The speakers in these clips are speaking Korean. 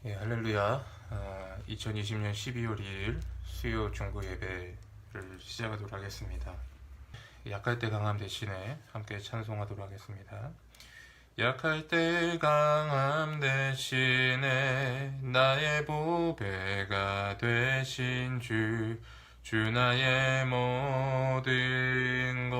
예, 할렐루야. 2020년 12월 2일 수요 중보 예배를 시작하도록 하겠습니다. 약할 때 강함 대신에 함께 찬송하도록 하겠습니다. 약할 때 강함 대신에 나의 보배가 되신 주 나의 모든 것,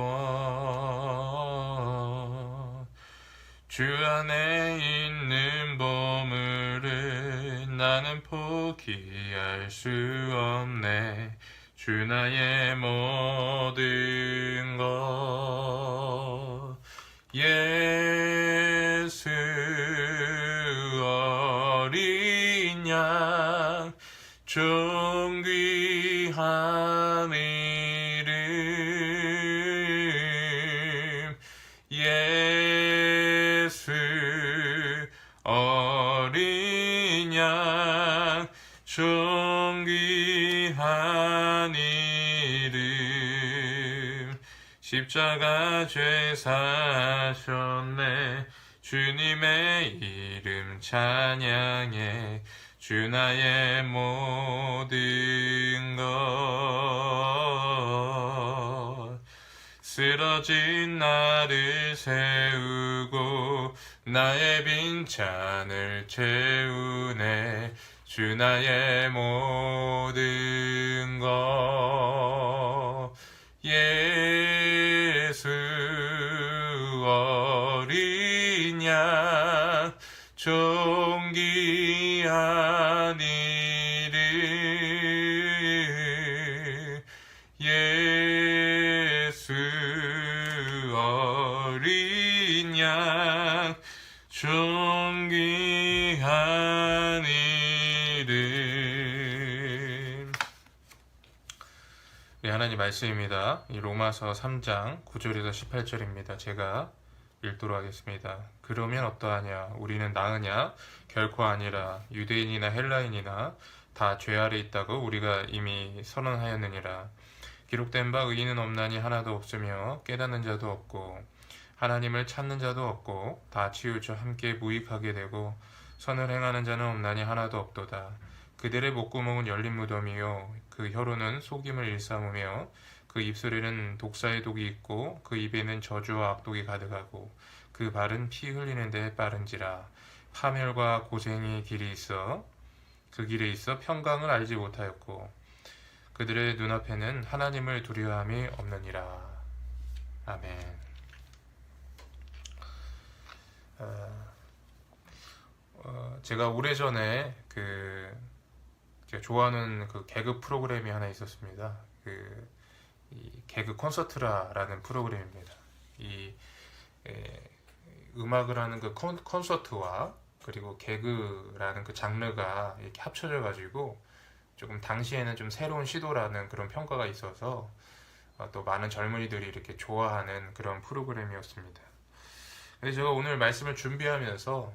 주 안에 있는 보물을 나는 포기할 수 없네. 주 나의 모든 것, 예수 어린 양 존귀한 이름, 예수 어린 양 존귀한 이름, 십자가 죄 사셨네. 주님의 이름 찬양해. 주 나의 모든 것, 쓰러진 나를 세우고 나의 빈잔을 채우네. 주 나의 모든 것, 예수 어린 양 존귀한 이름, 예수 어린 양 존귀한 이름. 네, 하나님 말씀입니다. 이 로마서 3장 9절에서 18절입니다. 제가 읽도록 하겠습니다. 그러면 어떠하냐? 우리는 나으냐? 결코 아니라. 유대인이나 헬라인이나 다 죄 아래 있다고 우리가 이미 선언하였느니라. 기록된 바 의인은 없나니 하나도 없으며 깨닫는 자도 없고 하나님을 찾는 자도 없고 다 치우쳐 함께 무익하게 되고 선을 행하는 자는 없나니 하나도 없도다. 그들의 목구멍은 열린 무덤이요 그 혀로는 속임을 일삼으며 그 입술에는 독사의 독이 있고 그 입에는 저주와 악독이 가득하고 그 발은 피 흘리는 데 빠른지라. 파멸과 고생이 그 길에 있어 평강을 알지 못하였고 그들의 눈앞에는 하나님을 두려워함이 없느니라. 아멘. 제가 오래전에 제가 좋아하는 그 개그 프로그램이 하나 있었습니다. 이 개그 콘서트라는 프로그램입니다. 음악을 하는 그 콘서트와 그리고 개그라는 그 장르가 이렇게 합쳐져 가지고 조금 당시에는 좀 새로운 시도라는 그런 평가가 있어서 또 많은 젊은이들이 이렇게 좋아하는 그런 프로그램이었습니다. 그래서 제가 오늘 말씀을 준비하면서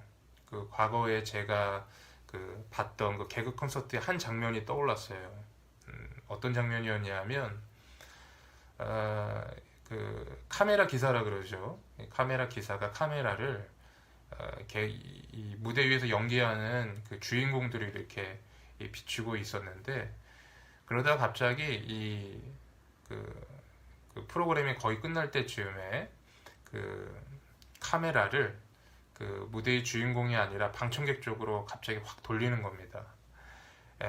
그 과거에 제가 봤던 그 개그 콘서트의 한 장면이 떠올랐어요. 어떤 장면이었냐면 그 카메라 기사라 그러죠. 카메라 기사가 카메라를 이 무대 위에서 연기하는 그 주인공들이 이렇게 비추고 있었는데, 그러다 갑자기 그 프로그램이 거의 끝날 때쯤에 그 카메라를 그 무대의 주인공이 아니라 방청객 쪽으로 갑자기 확 돌리는 겁니다.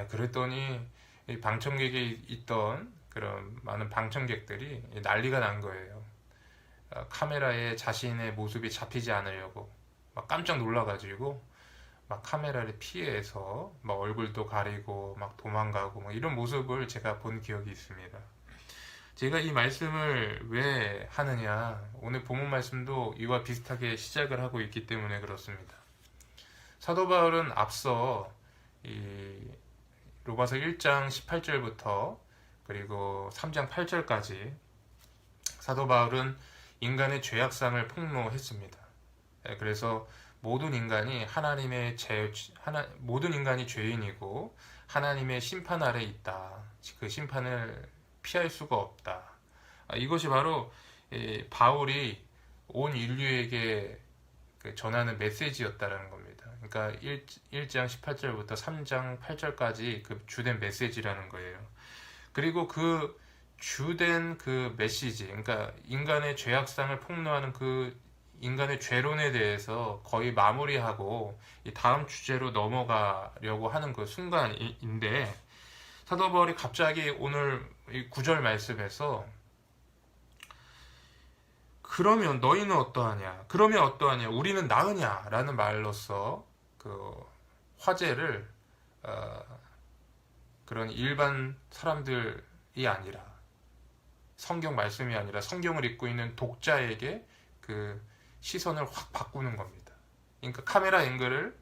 그랬더니 이 방청객에 있던 그런 많은 방청객들이 난리가 난 거예요. 카메라에 자신의 모습이 잡히지 않으려고 막 깜짝 놀라가지고 막 카메라를 피해서 막 얼굴도 가리고 막 도망가고 막 이런 모습을 제가 본 기억이 있습니다. 제가 이 말씀을 왜 하느냐, 오늘 본문 말씀도 이와 비슷하게 시작을 하고 있기 때문에 그렇습니다. 사도 바울은 앞서 이 로마서 1장 18절부터 그리고 3장 8절까지 사도 바울은 인간의 죄악상을 폭로했습니다. 그래서 모든 인간이 모든 인간이 죄인이고 하나님의 심판 아래 있다. 그 심판을 피할 수가 없다. 이것이 바로 바울이 온 인류에게 그 전하는 메시지였다라는 겁니다. 그러니까 1장 18절부터 3장 8절까지 그 주된 메시지라는 거예요. 그리고 그 주된 그 메시지, 그러니까 인간의 죄악상을 폭로하는 그 인간의 죄론에 대해서 거의 마무리하고 이 다음 주제로 넘어가려고 하는 그 순간인데, 사도 바울이 갑자기 오늘 이 9절 말씀에서 그러면 너희는 어떠하냐? 그러면 어떠하냐? 우리는 나으냐? 라는 말로써 그 화제를 그런 일반 사람들이 아니라, 성경 말씀이 아니라 성경을 읽고 있는 독자에게 그 시선을 확 바꾸는 겁니다. 그러니까 카메라 앵글을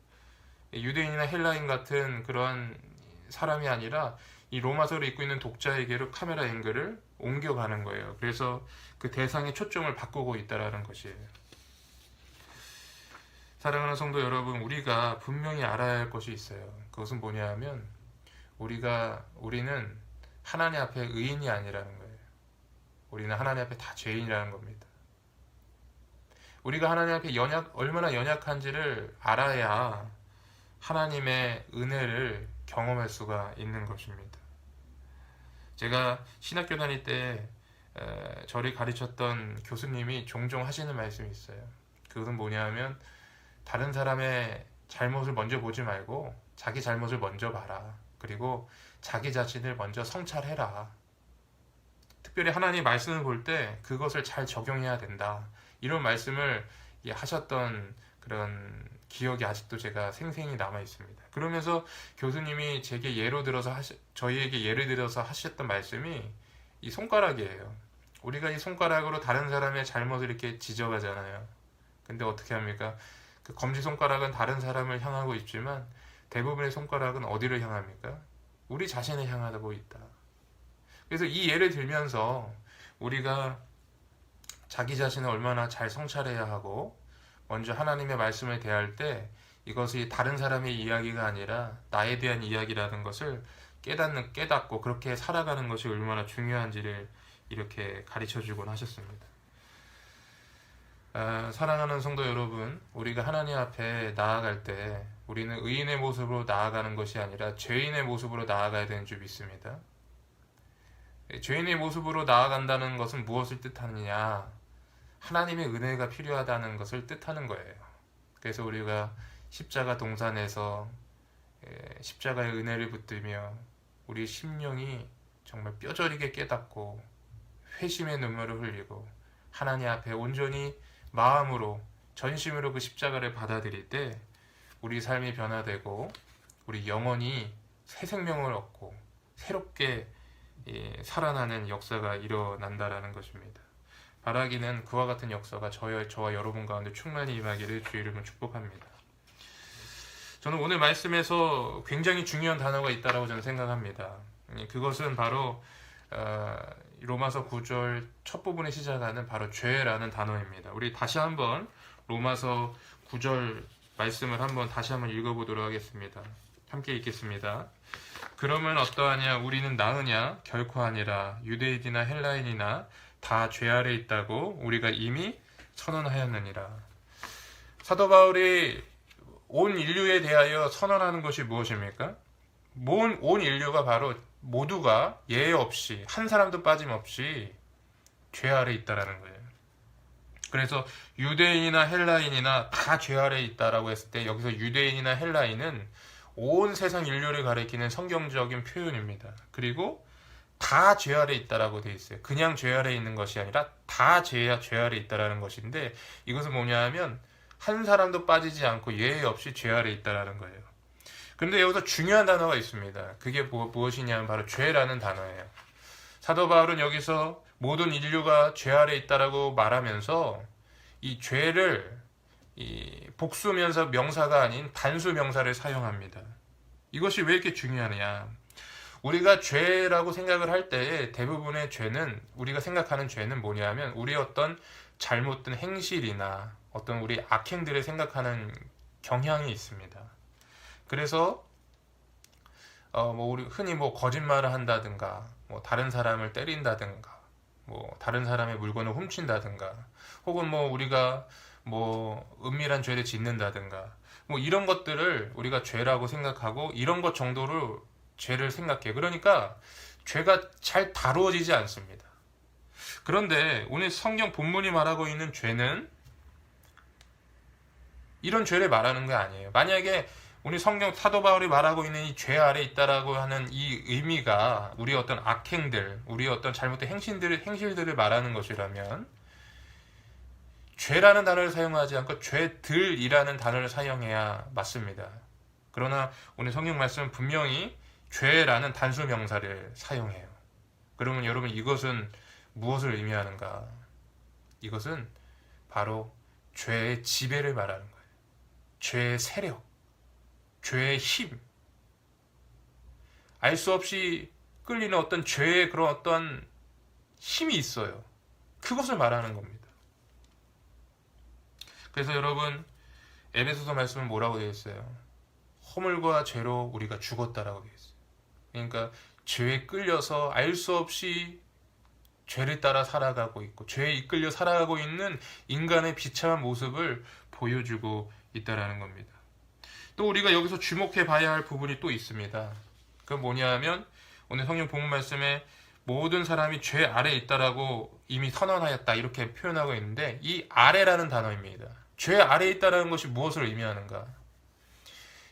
유대인이나 헬라인 같은 그런 사람이 아니라 이 로마서를 읽고 있는 독자에게로 카메라 앵글을 옮겨가는 거예요. 그래서 그 대상의 초점을 바꾸고 있다라는 것이에요. 사랑하는 성도 여러분, 우리가 분명히 알아야 할 것이 있어요. 그것은 뭐냐 하면 우리는 하나님 앞에 의인이 아니라는 거예요. 우리는 하나님 앞에 다 죄인이라는 겁니다. 우리가 하나님 앞에 얼마나 연약한지를 알아야 하나님의 은혜를 경험할 수가 있는 것입니다. 제가 신학교 다닐 때 저를 가르쳤던 교수님이 종종 하시는 말씀이 있어요. 그것은 뭐냐 하면 다른 사람의 잘못을 먼저 보지 말고 자기 잘못을 먼저 봐라. 그리고 자기 자신을 먼저 성찰해라. 특별히 하나님 말씀을 볼 때 그것을 잘 적용해야 된다. 이런 말씀을 하셨던 그런 기억이 아직도 제가 생생히 남아 있습니다. 그러면서 교수님이 저희에게 예를 들어서 하셨던 말씀이 이 손가락이에요. 우리가 이 손가락으로 다른 사람의 잘못을 이렇게 지적하잖아요. 근데 어떻게 합니까? 그 검지손가락은 다른 사람을 향하고 있지만 대부분의 손가락은 어디를 향합니까? 우리 자신을 향하고 있다. 그래서 이 예를 들면서 우리가 자기 자신을 얼마나 잘 성찰해야 하고, 먼저 하나님의 말씀을 대할 때 이것이 다른 사람의 이야기가 아니라 나에 대한 이야기라는 것을 깨닫고 그렇게 살아가는 것이 얼마나 중요한지를 이렇게 가르쳐주곤 하셨습니다. 사랑하는 성도 여러분, 우리가 하나님 앞에 나아갈 때 우리는 의인의 모습으로 나아가는 것이 아니라 죄인의 모습으로 나아가야 되는 줄 믿습니다. 죄인의 모습으로 나아간다는 것은 무엇을 뜻하느냐? 하나님의 은혜가 필요하다는 것을 뜻하는 거예요. 그래서 우리가 십자가 동산에서 십자가의 은혜를 붙들며 우리 심령이 정말 뼈저리게 깨닫고 회심의 눈물을 흘리고 하나님 앞에 온전히 마음으로 전심으로 그 십자가를 받아들일 때 우리 삶이 변화되고 우리 영혼이 새 생명을 얻고 새롭게 살아나는 역사가 일어난다라는 것입니다. 바라기는 그와 같은 역사가 저와 여러분 가운데 충만히 임하기를 주의 이름으로 축복합니다. 저는 오늘 말씀에서 굉장히 중요한 단어가 있다고 저는 생각합니다. 그것은 바로 로마서 9절 첫 부분에 시작하는 바로 죄라는 단어입니다. 우리 다시 한번 로마서 9절 말씀을 다시 한번 읽어보도록 하겠습니다. 함께 읽겠습니다. 그러면 어떠하냐? 우리는 나으냐? 결코 아니라. 유대인이나 헬라인이나 다 죄 아래 있다고 우리가 이미 선언하였느니라. 사도 바울이 온 인류에 대하여 선언하는 것이 무엇입니까? 온 인류가 바로 모두가 예외 없이 한 사람도 빠짐없이 죄 아래 있다라는 거예요. 그래서 유대인이나 헬라인이나 다 죄 아래 있다라고 했을 때 여기서 유대인이나 헬라인은 온 세상 인류를 가리키는 성경적인 표현입니다. 그리고 다 죄 아래 있다라고 되어 있어요. 그냥 죄 아래 있는 것이 아니라 다 죄 아래 있다라는 것인데, 이것은 뭐냐 하면 한 사람도 빠지지 않고 예외 없이 죄 아래 있다라는 거예요. 그런데 여기서 중요한 단어가 있습니다. 그게 무엇이냐면 바로 죄라는 단어예요. 사도 바울은 여기서 모든 인류가 죄 아래 있다라고 말하면서 이 죄를 복수 명사가 아닌 단수 명사를 사용합니다. 이것이 왜 이렇게 중요하냐? 우리가 죄라고 생각을 할 때 대부분의 죄는, 우리가 생각하는 죄는 뭐냐면 우리의 어떤 잘못된 행실이나 어떤 우리 악행들을 생각하는 경향이 있습니다. 그래서 우리 흔히 거짓말을 한다든가, 다른 사람을 때린다든가, 다른 사람의 물건을 훔친다든가, 혹은 우리가 뭐 은밀한 죄를 짓는다든가 뭐 이런 것들을 우리가 죄라고 생각하고 이런 것 정도로 죄를 생각해. 그러니까 죄가 잘 다루어지지 않습니다. 그런데 오늘 성경 본문이 말하고 있는 죄는 이런 죄를 말하는 게 아니에요. 만약에 우리 성경 사도 바울이 말하고 있는 이 죄 아래 있다라고 하는 이 의미가 우리의 어떤 악행들, 우리의 어떤 잘못된 행실들을 말하는 것이라면 죄라는 단어를 사용하지 않고 죄들이라는 단어를 사용해야 맞습니다. 그러나 오늘 성경 말씀은 분명히 죄라는 단수 명사를 사용해요. 그러면 여러분 이것은 무엇을 의미하는가? 이것은 바로 죄의 지배를 말하는 거예요. 죄의 세력, 죄의 힘, 알 수 없이 끌리는 어떤 죄의 그런 어떤 힘이 있어요. 그것을 말하는 겁니다. 그래서 여러분 에베소서 말씀은 뭐라고 되어 있어요? 허물과 죄로 우리가 죽었다라고 되어 있어요. 그러니까 죄에 끌려서 알 수 없이 죄를 따라 살아가고 있고 죄에 이끌려 살아가고 있는 인간의 비참한 모습을 보여주고 있다라는 겁니다. 또 우리가 여기서 주목해 봐야 할 부분이 또 있습니다. 그건 뭐냐 하면 오늘 성경 본문 말씀에 모든 사람이 죄 아래에 있다라고 이미 선언하였다 이렇게 표현하고 있는데 이 아래라는 단어입니다. 죄 아래에 있다라는 것이 무엇을 의미하는가?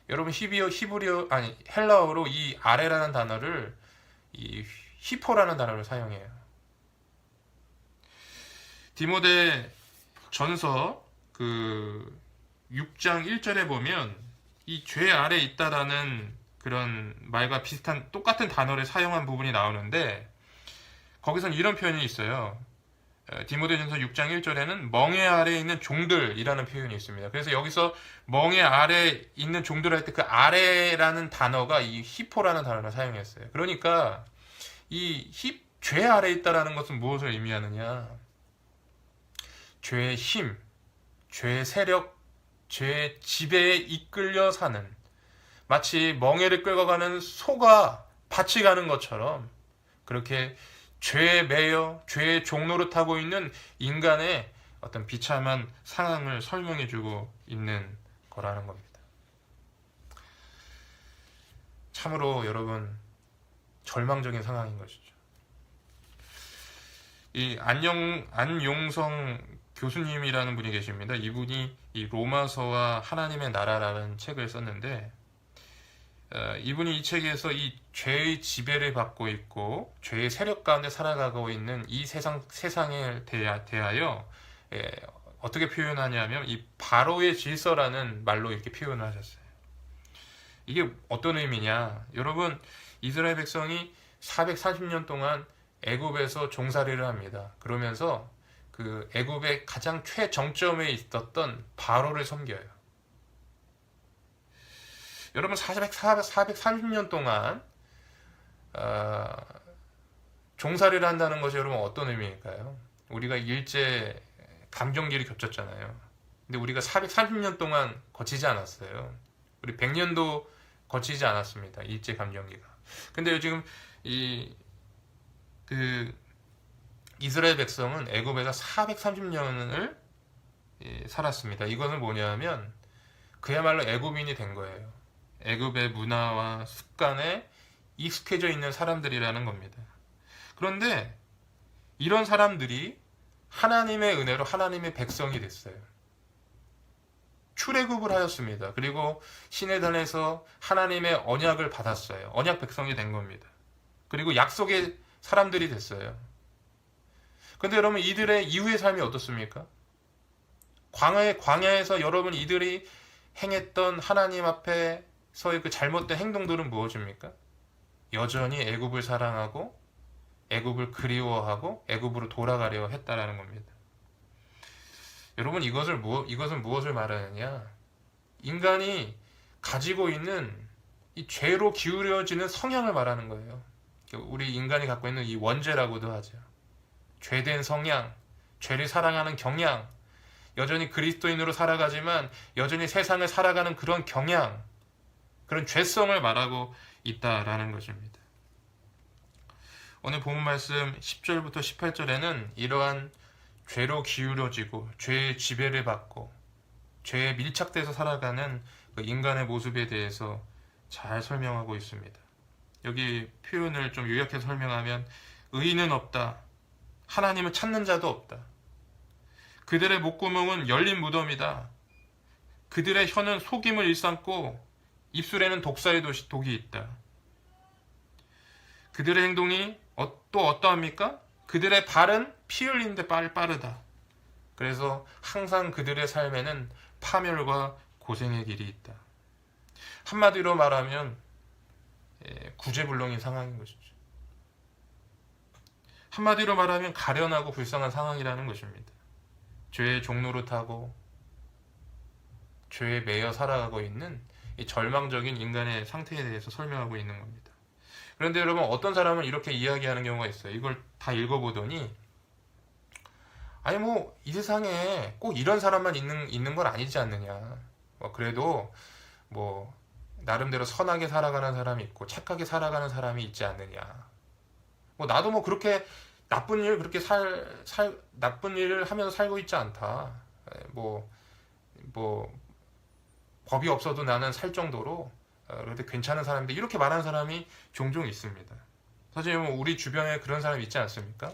여러분 헬라어로 이 아래라는 단어를 이 히포라는 단어를 사용해요. 디모데 전서 그 6장 1절에 보면 이 죄 아래에 있다라는 그런 말과 비슷한 똑같은 단어를 사용한 부분이 나오는데 거기서는 이런 표현이 있어요. 디모데전서 6장 1절에는 멍에 아래에 있는 종들이라는 표현이 있습니다. 그래서 여기서 멍에 아래에 있는 종들 할 때 그 아래라는 단어가 이 히포라는 단어를 사용했어요. 그러니까 이 죄 아래에 있다라는 것은 무엇을 의미하느냐? 죄의 힘, 죄의 세력, 죄의 지배에 이끌려 사는 마치 멍에를 끌고 가는 소가 밭이 가는 것처럼 그렇게 죄에 매여 죄의 종로를 타고 있는 인간의 어떤 비참한 상황을 설명해주고 있는 거라는 겁니다. 참으로 여러분 절망적인 상황인 것이죠. 이 안용성 교수님이라는 분이 계십니다. 이분이 이 로마서와 하나님의 나라라는 책을 썼는데 이분이 이 책에서 이 죄의 지배를 받고 있고 죄의 세력 가운데 살아가고 있는 이 세상에 대하여 어떻게 표현하냐면 이 바로의 질서라는 말로 이렇게 표현을 하셨어요. 이게 어떤 의미냐? 여러분 이스라엘 백성이 430년 동안 애굽에서 종살이를 합니다. 그러면서 그 애굽의 가장 최정점에 있었던 바로를 섬겨요. 여러분 430년 동안 종살이를 한다는 것이 여러분 어떤 의미일까요? 우리가 일제 감정기를 겹쳤잖아요. 근데 우리가 430년 동안 거치지 않았어요. 우리 100년도 거치지 않았습니다. 일제 감정기가. 근데 지금 이스라엘 백성은 애굽에서 430년을 살았습니다. 이것은 뭐냐면 그야말로 애굽인이 된 거예요. 애굽의 문화와 습관에 익숙해져 있는 사람들이라는 겁니다. 그런데 이런 사람들이 하나님의 은혜로 하나님의 백성이 됐어요. 출애굽을 하였습니다. 그리고 시내단에서 하나님의 언약을 받았어요. 언약 백성이 된 겁니다. 그리고 약속의 사람들이 됐어요. 근데 여러분 이들의 이후의 삶이 어떻습니까? 광야에서 여러분 이들이 행했던 하나님 앞에서의 그 잘못된 행동들은 무엇입니까? 여전히 애굽을 사랑하고 애굽을 그리워하고 애굽으로 돌아가려 했다라는 겁니다. 여러분 이것은 무엇을 말하느냐? 인간이 가지고 있는 이 죄로 기울여지는 성향을 말하는 거예요. 우리 인간이 갖고 있는 이 원죄라고도 하죠. 죄된 성향, 죄를 사랑하는 경향, 여전히 그리스도인으로 살아가지만 여전히 세상을 살아가는 그런 경향, 그런 죄성을 말하고 있다라는 것입니다. 오늘 본문 말씀 10절부터 18절에는 이러한 죄로 기울어지고 죄의 지배를 받고 죄에 밀착돼서 살아가는 그 인간의 모습에 대해서 잘 설명하고 있습니다. 여기 표현을 좀 요약해서 설명하면 의인은 없다. 하나님을 찾는 자도 없다. 그들의 목구멍은 열린 무덤이다. 그들의 혀는 속임을 일삼고 입술에는 독사의 독이 있다. 그들의 행동이 또 어떠합니까? 그들의 발은 피 흘리는데 빠르다. 그래서 항상 그들의 삶에는 파멸과 고생의 길이 있다. 한마디로 말하면 구제불능인 상황인 것이죠. 한마디로 말하면 가련하고 불쌍한 상황이라는 것입니다. 죄의 종로를 타고 죄에 매여 살아가고 있는 이 절망적인 인간의 상태에 대해서 설명하고 있는 겁니다. 그런데 여러분, 어떤 사람은 이렇게 이야기하는 경우가 있어요. 이걸 다 읽어보더니 아니 뭐 이 세상에 꼭 이런 사람만 있는 건 아니지 않느냐. 그래도 뭐 나름대로 선하게 살아가는 사람이 있고 착하게 살아가는 사람이 있지 않느냐. 나도 뭐 그렇게 나쁜 일을 하면서 살고 있지 않다. 뭐 법이 없어도 나는 살 정도로 그래도 괜찮은 사람인데, 이렇게 말하는 사람이 종종 있습니다. 사실 뭐 우리 주변에 그런 사람이 있지 않습니까?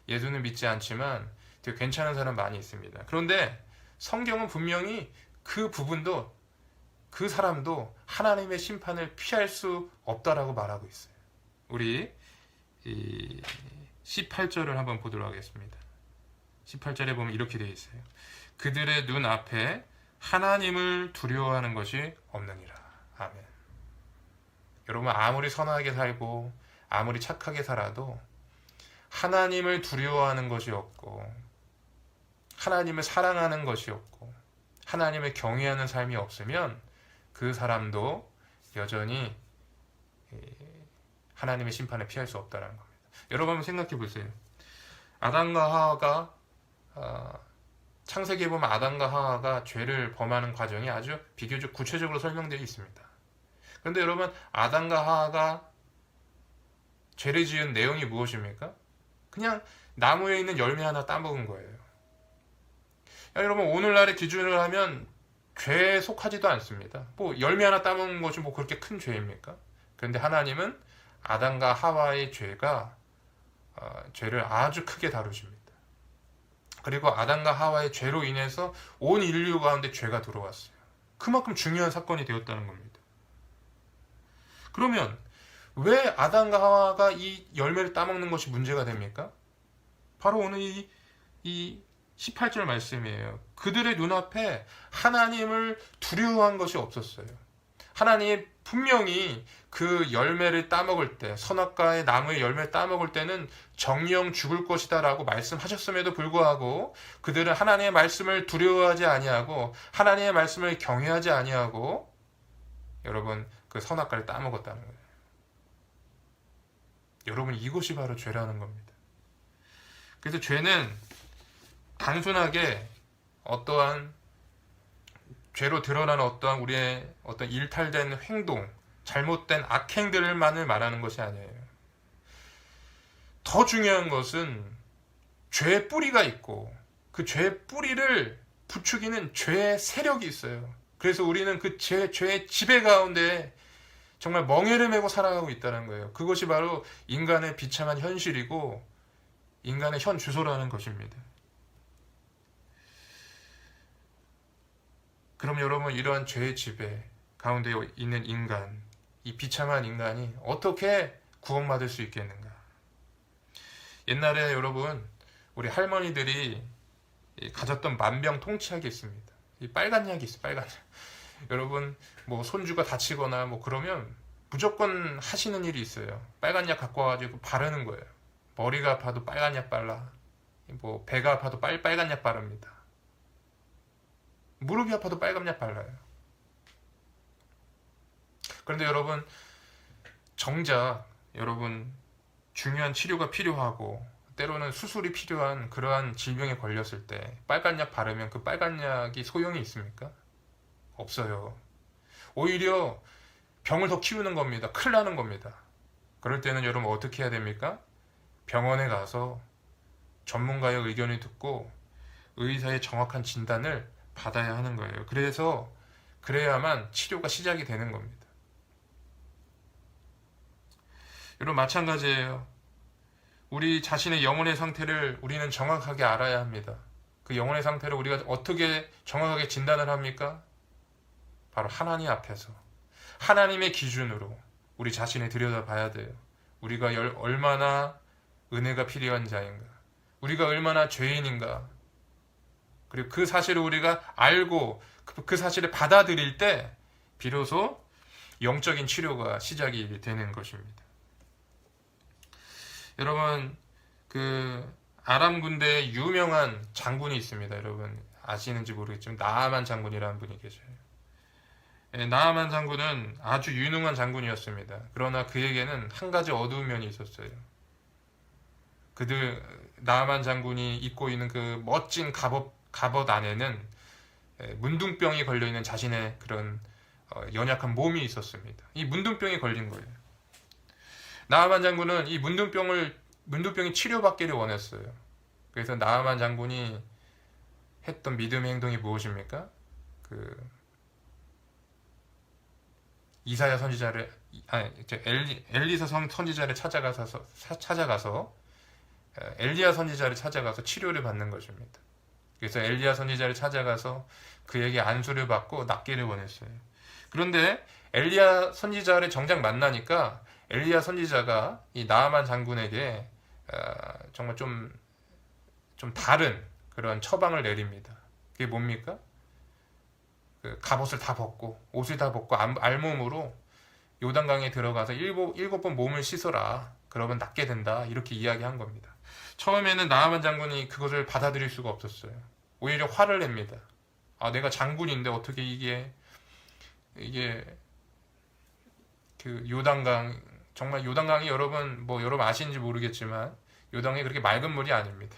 예수는 믿지 않지만 되게 괜찮은 사람 많이 있습니다. 그런데 성경은 분명히 그 부분도, 그 사람도 하나님의 심판을 피할 수 없다라고 말하고 있어요. 우리 18절을 한번 보도록 하겠습니다. 18절에 보면 이렇게 되어 있어요. 그들의 눈 앞에 하나님을 두려워하는 것이 없느니라. 아멘. 여러분, 아무리 선하게 살고 아무리 착하게 살아도 하나님을 두려워하는 것이 없고 하나님을 사랑하는 것이 없고 하나님을 경외하는 삶이 없으면 그 사람도 여전히 하나님의 심판을 피할 수 없다는 겁니다. 여러분 한번 생각해 보세요. 아담과 하와가 창세기에 보면 아담과 하와가 죄를 범하는 과정이 아주 비교적 구체적으로 설명되어 있습니다. 그런데 여러분, 아담과 하와가 죄를 지은 내용이 무엇입니까? 그냥 나무에 있는 열매 하나 따먹은 거예요. 여러분, 오늘날의 기준을 하면 죄에 속하지도 않습니다. 뭐 열매 하나 따먹는 것이 뭐 그렇게 큰 죄입니까? 그런데 하나님은 아담과 하와의 죄를 아주 크게 다루십니다. 그리고 아담과 하와의 죄로 인해서 온 인류 가운데 죄가 들어왔어요. 그만큼 중요한 사건이 되었다는 겁니다. 그러면 왜 아담과 하와가 이 열매를 따먹는 것이 문제가 됩니까? 바로 오늘 이 18절 말씀이에요. 그들의 눈앞에 하나님을 두려워한 것이 없었어요. 하나님 분명히 그 열매를 따먹을 때, 선악과의 나무의 열매를 따먹을 때는 정령 죽을 것이다 라고 말씀하셨음에도 불구하고 그들은 하나님의 말씀을 두려워하지 아니하고 하나님의 말씀을 경외하지 아니하고 여러분, 그 선악과를 따먹었다는 거예요. 여러분, 이것이 바로 죄라는 겁니다. 그래서 죄는 단순하게 어떠한 죄로 드러나는 어떠한 우리의 어떤 일탈된 행동, 잘못된 악행들만을 말하는 것이 아니에요. 더 중요한 것은 죄의 뿌리가 있고 그 죄의 뿌리를 부추기는 죄의 세력이 있어요. 그래서 우리는 그 죄의 지배 가운데 정말 멍에를 메고 살아가고 있다는 거예요. 그것이 바로 인간의 비참한 현실이고 인간의 현 주소라는 것입니다. 그럼 여러분, 이러한 죄의 지배 가운데 있는 인간, 이 비참한 인간이 어떻게 구원받을 수 있겠는가? 옛날에 여러분, 우리 할머니들이 가졌던 만병통치약이 있습니다. 이 빨간 약이 있어요. 빨간 약. 여러분, 뭐 손주가 다치거나 뭐 그러면 무조건 하시는 일이 있어요. 빨간 약 갖고 와가지고 바르는 거예요. 머리가 아파도 빨간 약 발라. 뭐 배가 아파도 빨간 약 바릅니다. 무릎이 아파도 빨간 약 발라요. 그런데 여러분, 정작 여러분 중요한 치료가 필요하고 때로는 수술이 필요한 그러한 질병에 걸렸을 때 빨간 약 바르면 그 빨간 약이 소용이 있습니까? 없어요. 오히려 병을 더 키우는 겁니다. 큰일 나는 겁니다. 그럴 때는 여러분 어떻게 해야 됩니까? 병원에 가서 전문가의 의견을 듣고 의사의 정확한 진단을 받아야 하는 거예요. 그래야만 치료가 시작이 되는 겁니다. 여러분 마찬가지예요. 우리 자신의 영혼의 상태를 우리는 정확하게 알아야 합니다. 그 영혼의 상태를 우리가 어떻게 정확하게 진단을 합니까? 바로 하나님 앞에서 하나님의 기준으로 우리 자신을 들여다봐야 돼요. 우리가 얼마나 은혜가 필요한 자인가, 우리가 얼마나 죄인인가, 그리고 그 사실을 우리가 알고 그 사실을 받아들일 때 비로소 영적인 치료가 시작이 되는 것입니다. 여러분, 그 아람 군대에 유명한 장군이 있습니다. 여러분 아시는지 모르겠지만 나아만 장군이라는 분이 계셔요. 나아만 장군은 아주 유능한 장군이었습니다. 그러나 그에게는 한 가지 어두운 면이 있었어요. 나아만 장군이 입고 있는 그 멋진 갑옷 안에는 문둥병이 걸려있는 자신의 그런 연약한 몸이 있었습니다. 이 문둥병이 걸린 거예요. 나아만 장군은 이 문둥병이 치료받기를 원했어요. 그래서 나아만 장군이 했던 믿음의 행동이 무엇입니까? 이사야 선지자를 엘리사 선지자를 찾아가서 엘리야 선지자를 찾아가서 치료를 받는 것입니다. 그래서 엘리야 선지자를 찾아가서 그에게 안수를 받고 낫기를 원했어요. 그런데 엘리야 선지자를 정작 만나니까 엘리야 선지자가 이 나아만 장군에게 정말 좀 다른 그런 처방을 내립니다. 그게 뭡니까? 그 갑옷을 다 벗고 옷을 다 벗고 알몸으로 요단강에 들어가서 일곱 번 몸을 씻어라. 그러면 낫게 된다. 이렇게 이야기한 겁니다. 처음에는 나아만 장군이 그것을 받아들일 수가 없었어요. 오히려 화를 냅니다. 내가 장군인데 어떻게 이게 그 요단강, 정말 요단강이 여러분 아시는지 모르겠지만 요단강이 그렇게 맑은 물이 아닙니다.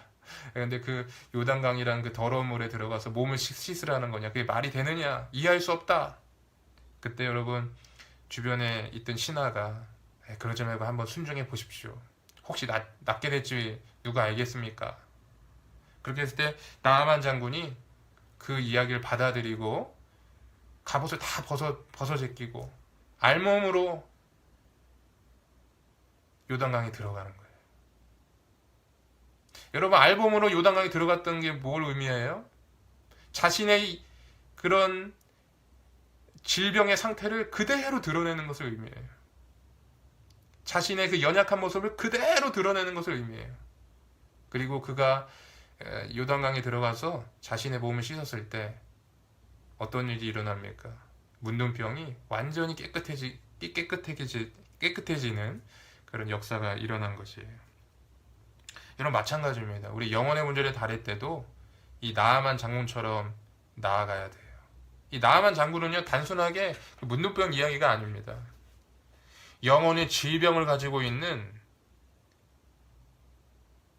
그런데 그 요단강이라는 그 더러운 물에 들어가서 몸을 씻으라는 거냐, 그게 말이 되느냐, 이해할 수 없다. 그때 여러분 주변에 있던 신하가 그러지 말고 한번 순종해 보십시오. 혹시 낫게 될지 누가 알겠습니까? 그렇게 했을 때 나아만 장군이 그 이야기를 받아들이고 갑옷을 다 벗어 제끼고 알몸으로 요단강에 들어가는 거예요. 여러분, 알몸으로 요단강에 들어갔던 게 뭘 의미해요? 자신의 그런 질병의 상태를 그대로 드러내는 것을 의미해요. 자신의 그 연약한 모습을 그대로 드러내는 것을 의미해요. 그리고 그가 요단강에 들어가서 자신의 몸을 씻었을 때 어떤 일이 일어납니까? 문둥병이 완전히 깨끗해지는 그런 역사가 일어난 것이에요. 이런 마찬가지입니다. 우리 영혼의 문제를 다룰 때도 이 나아만 장군처럼 나아가야 돼요. 이 나아만 장군은요, 단순하게 그 문둥병 이야기가 아닙니다. 영혼의 질병을 가지고 있는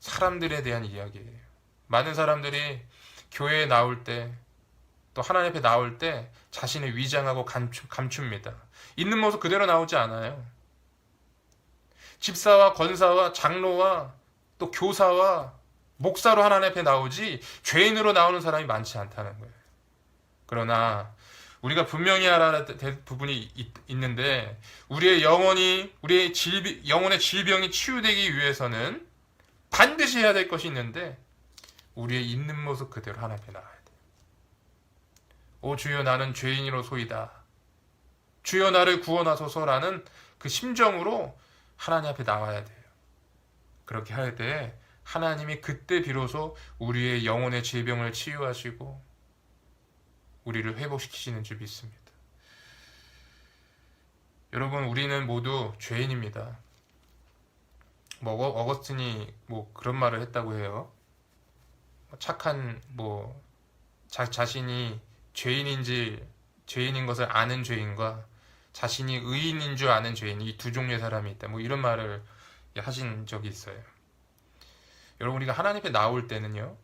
사람들에 대한 이야기예요. 많은 사람들이 교회에 나올 때, 또 하나님 앞에 나올 때 자신을 위장하고 감춥니다. 있는 모습 그대로 나오지 않아요. 집사와 권사와 장로와 또 교사와 목사로 하나님 앞에 나오지 죄인으로 나오는 사람이 많지 않다는 거예요. 그러나 우리가 분명히 알아야 될 부분이 있는데, 우리의 우리의 영혼의 질병이 치유되기 위해서는 반드시 해야 될 것이 있는데, 우리의 있는 모습 그대로 하나님 앞에 나와야 돼요. 오 주여, 나는 죄인이로소이다. 주여, 나를 구원하소서라는 그 심정으로 하나님 앞에 나와야 돼요. 그렇게 할 때 하나님이 그때 비로소 우리의 영혼의 질병을 치유하시고 우리를 회복시키시는 줄 믿습니다. 여러분, 우리는 모두 죄인입니다. 어거스틴이 그런 말을 했다고 해요. 착한 자신이 죄인인 것을 아는 죄인과 자신이 의인인 줄 아는 죄인, 이 두 종류의 사람이 있다. 이런 말을 하신 적이 있어요. 여러분, 우리가 하나님 앞에 나올 때는요,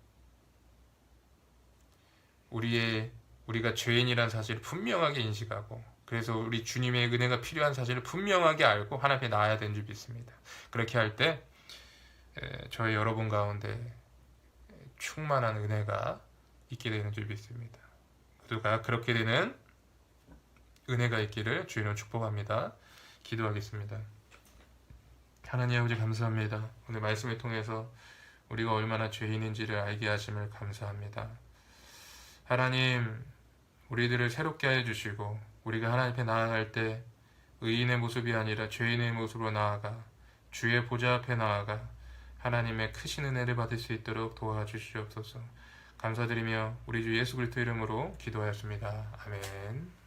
우리가 죄인이라는 사실을 분명하게 인식하고, 그래서 우리 주님의 은혜가 필요한 사실을 분명하게 알고 하나님 앞에 나아야 되는 줄 믿습니다. 그렇게 할 때 저희 여러분 가운데 충만한 은혜가 있게 되는 줄 믿습니다. 모두가 그렇게 되는 은혜가 있기를 주의 이름으로 축복합니다. 기도하겠습니다. 하나님 아버지 감사합니다. 오늘 말씀을 통해서 우리가 얼마나 죄인인지를 알게 하심을 감사합니다. 하나님, 우리들을 새롭게 하여 주시고 우리가 하나님 앞에 나아갈 때 의인의 모습이 아니라 죄인의 모습으로 나아가 주의 보좌 앞에 나아가 하나님의 크신 은혜를 받을 수 있도록 도와주시옵소서. 감사드리며 우리 주 예수 그리스도 이름으로 기도하였습니다. 아멘.